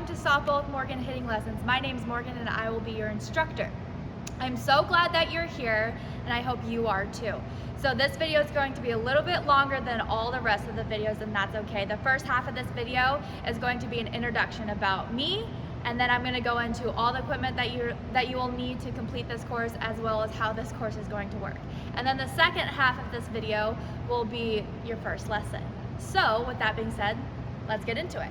to Softball with Morgan Hitting Lessons. My name is Morgan and I will be your instructor. I'm so glad that you're here and I hope you are too. So this video is going to be a little bit longer than all the rest of the videos, and that's okay. The first half of this video is going to be an introduction about me, and then I'm going to go into all the equipment that you will need to complete this course, as well as how this course is going to work. And then the second half of this video will be your first lesson. So with that being said, let's get into it.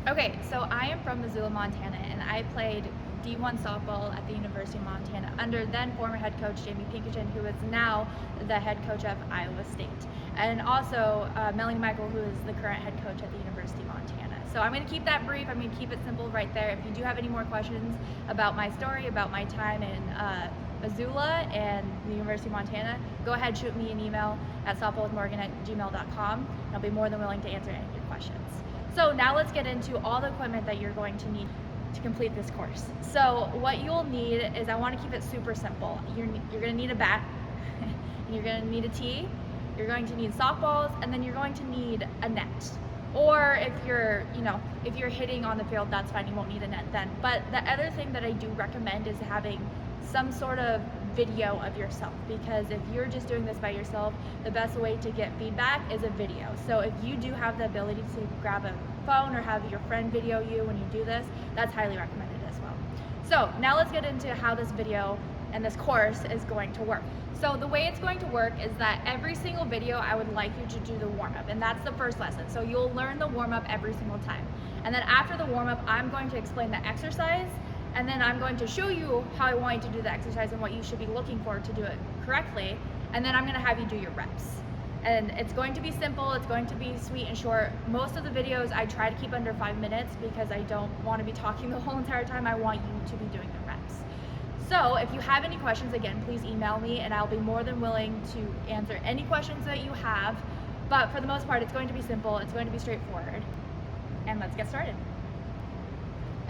Okay, so I am from Missoula, Montana, and I played D1 softball at the University of Montana under then former head coach Jamie Pinkerton, who is now the head coach of Iowa State, and also Melanie Michael, who is the current head coach at the University of Montana. So I'm going to keep that brief. I'm going to keep it simple right there. If you do have any more questions about my story, about my time in Missoula and the University of Montana, go ahead, shoot me an email at softballwithmorgan@gmail.com, and I'll be more than willing to answer any of your questions. So now let's get into all the equipment that you're going to need to complete this course. So what you'll need is, I want to keep it super simple. You're going to need a bat, and you're going to need a tee, you're going to need softballs, and then you're going to need a net. Or if you're hitting on the field, that's fine, you won't need a net then. But the other thing that I do recommend is having some sort of video of yourself, because if you're just doing this by yourself, the best way to get feedback is a video. So if you do have the ability to grab a phone or have your friend video you when you do this, that's highly recommended as well. So now let's get into how this video and this course is going to work. So the way it's going to work is that every single video I would like you to do the warm-up, and that's the first lesson. So you'll learn the warm-up every single time. And then after the warm-up, I'm going to explain the exercise, and then I'm going to show you how I want you to do the exercise and what you should be looking for to do it correctly, and then I'm going to have you do your reps. And it's going to be simple, it's going to be sweet and short. Most of the videos I try to keep under 5 minutes because I don't want to be talking the whole entire time. I want you to be doing the reps. So if you have any questions, again, please email me and I'll be more than willing to answer any questions that you have. But for the most part, it's going to be simple, it's going to be straightforward. And let's get started.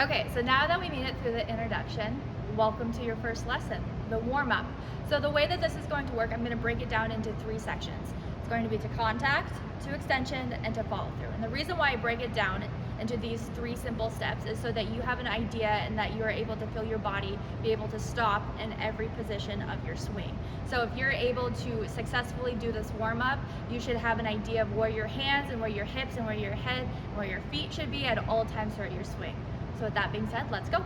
Okay, so now that we made it through the introduction, welcome to your first lesson, the warm-up. So the way that this is going to work, I'm going to break it down into 3 sections. It's going to be to contact, to extension, and to follow through. And the reason why I break it down into these 3 simple steps is so that you have an idea and that you are able to feel your body be able to stop in every position of your swing. So if you're able to successfully do this warm-up, you should have an idea of where your hands and where your hips and where your head and where your feet should be at all times throughout your swing. So with that being said, let's go.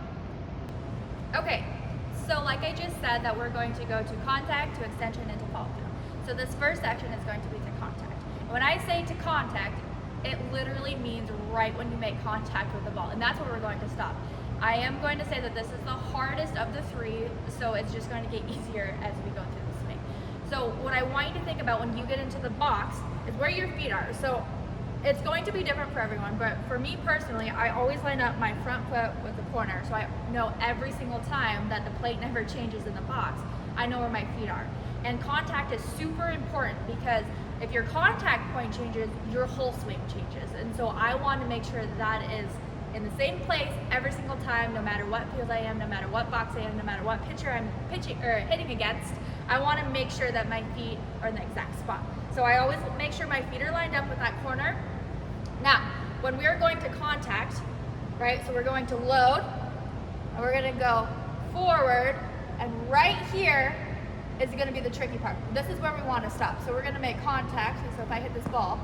Okay, so like I just said, that we're going to go to contact, to extension, and to follow through. So this first section is going to be to contact. When I say to contact, it literally means right when you make contact with the ball, and that's where we're going to stop. I am going to say that this is the hardest of the 3, so it's just going to get easier as we go through the swing. So what I want you to think about when you get into the box is where your feet are. So it's going to be different for everyone, but for me personally, I always line up my front foot with the corner, so I know every single time that the plate never changes in the box, I know where my feet are. And contact is super important, because if your contact point changes, your whole swing changes. And so I want to make sure that is in the same place every single time, no matter what field I am, no matter what box I am, no matter what pitcher I'm pitching or hitting against. I want to make sure that my feet are in the exact spot. So I always make sure my feet are lined up with that corner. Now, when we're going to contact, right, so we're going to load, and we're going to go forward, and right here is going to be the tricky part. This is where we want to stop. So we're going to make contact, so if I hit this ball,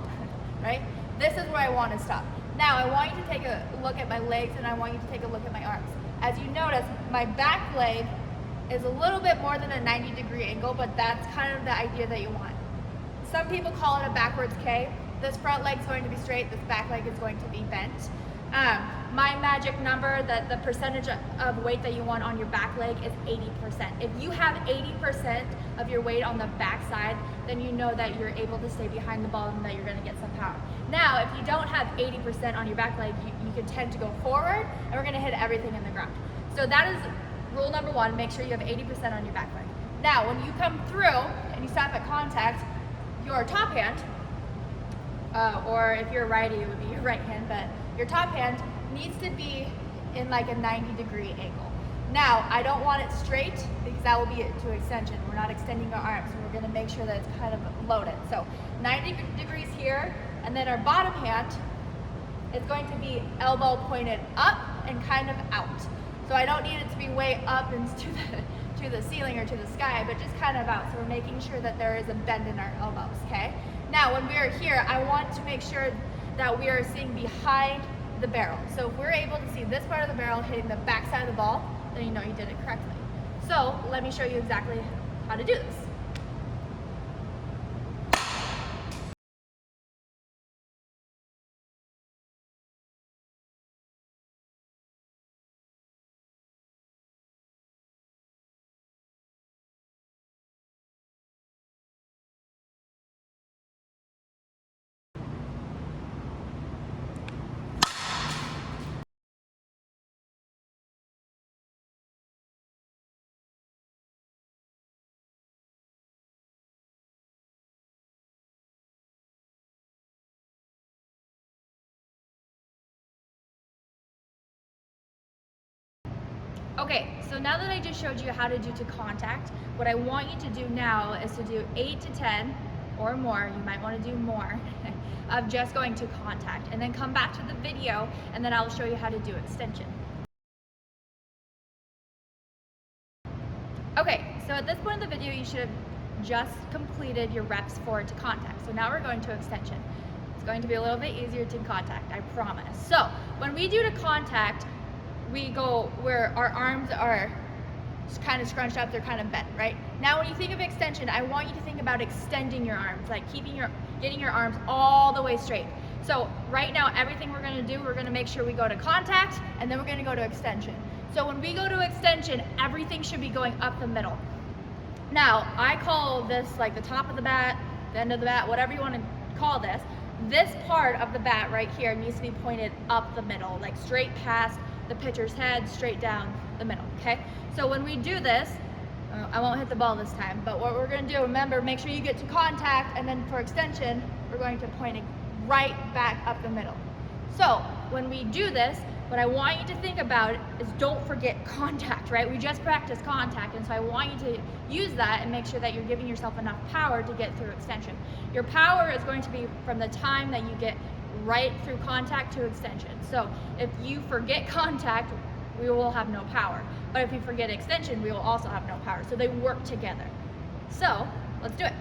right, this is where I want to stop. Now, I want you to take a look at my legs, and I want you to take a look at my arms. As you notice, my back leg is a little bit more than a 90-degree angle, but that's kind of the idea that you want. Some people call it a backwards K. This front leg is going to be straight, this back leg is going to be bent. My magic number, the percentage of weight that you want on your back leg is 80%. If you have 80% of your weight on the back side, then you know that you're able to stay behind the ball and that you're going to get some power. Now, if you don't have 80% on your back leg, you can tend to go forward, and we're going to hit everything in the ground. So that is rule number 1, make sure you have 80% on your back leg. Now, when you come through and you stop at contact, your top hand, or if you're a righty, it would be your right hand, but your top hand needs to be in like a 90-degree angle. Now, I don't want it straight because that will be to extension. We're not extending our arms. We're going to make sure that it's kind of loaded. So 90 degrees here, and then our bottom hand it's going to be elbow pointed up and kind of out. So I don't need it to be way up and to the ceiling or to the sky, but just kind of out. So we're making sure that there is a bend in our elbows, okay? Now, when we are here, I want to make sure that we are seeing behind the barrel. So if we're able to see this part of the barrel hitting the back side of the ball, then you know you did it correctly. So let me show you exactly how to do this. Okay, so now that I just showed you how to do to contact, what I want you to do now is to do 8 to 10 or more, you might want to do more, of just going to contact, and then come back to the video and then I'll show you how to do extension. Okay, so at this point in the video you should have just completed your reps for to contact. So now we're going to extension. It's going to be a little bit easier to contact, I promise. So when we do to contact, we go where our arms are kind of scrunched up, they're kind of bent, right? Now when you think of extension, I want you to think about extending your arms, like getting your arms all the way straight. So right now, everything we're gonna do, we're gonna make sure we go to contact, and then we're gonna go to extension. So when we go to extension, everything should be going up the middle. Now, I call this like the top of the bat, the end of the bat, whatever you wanna call this. This part of the bat right here needs to be pointed up the middle, like straight past the pitcher's head, straight down the middle, okay? So when we do this, I won't hit the ball this time, but what we're gonna do, remember, make sure you get to contact, and then for extension, we're going to point it right back up the middle. So when we do this, what I want you to think about is don't forget contact, right? We just practiced contact, and so I want you to use that and make sure that you're giving yourself enough power to get through extension. Your power is going to be from the time that you get right through contact to extension. So if you forget contact, we will have no power. But if you forget extension, we will also have no power. So they work together. So let's do it.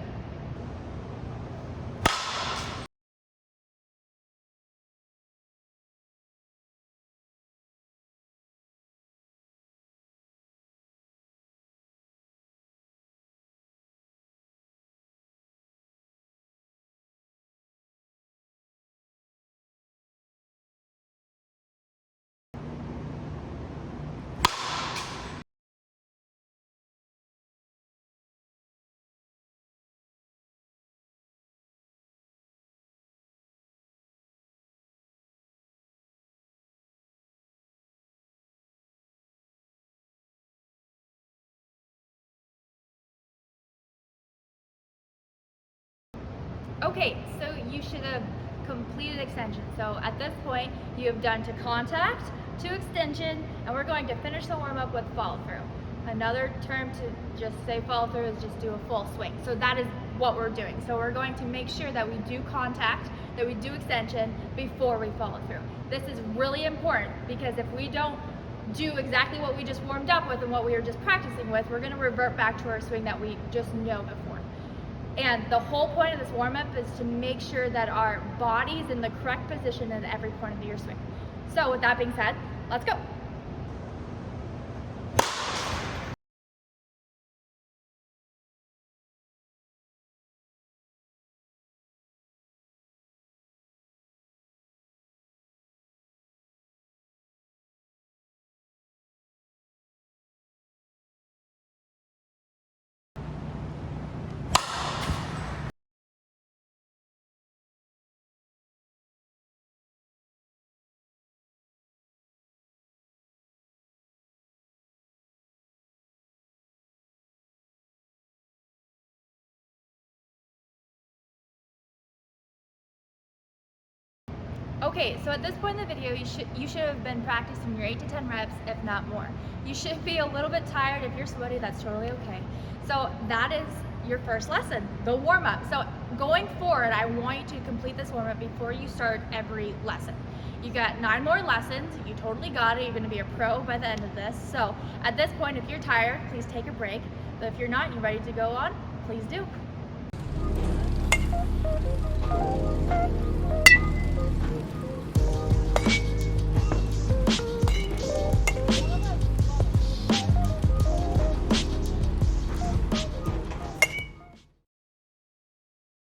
Okay, so you should have completed extension. So at this point, you have done to contact, to extension, and we're going to finish the warm-up with follow through. Another term to just say follow through is just do a full swing. So that is what we're doing. So we're going to make sure that we do contact, that we do extension before we follow through. This is really important because if we don't do exactly what we just warmed up with and what we were just practicing with, we're going to revert back to our swing that we just know before. And the whole point of this warm-up is to make sure that our body's in the correct position at every point of your swing. So with that being said, let's go. Okay, so at this point in the video, you should have been practicing your 8 to 10 reps, if not more. You should be a little bit tired. If you're sweaty, that's totally okay. So that is your first lesson, the warm-up. So going forward, I want you to complete this warm-up before you start every lesson. You got 9 more lessons, you totally got it, you're gonna be a pro by the end of this. So at this point, if you're tired, please take a break. But if you're not, you're ready to go on, please do.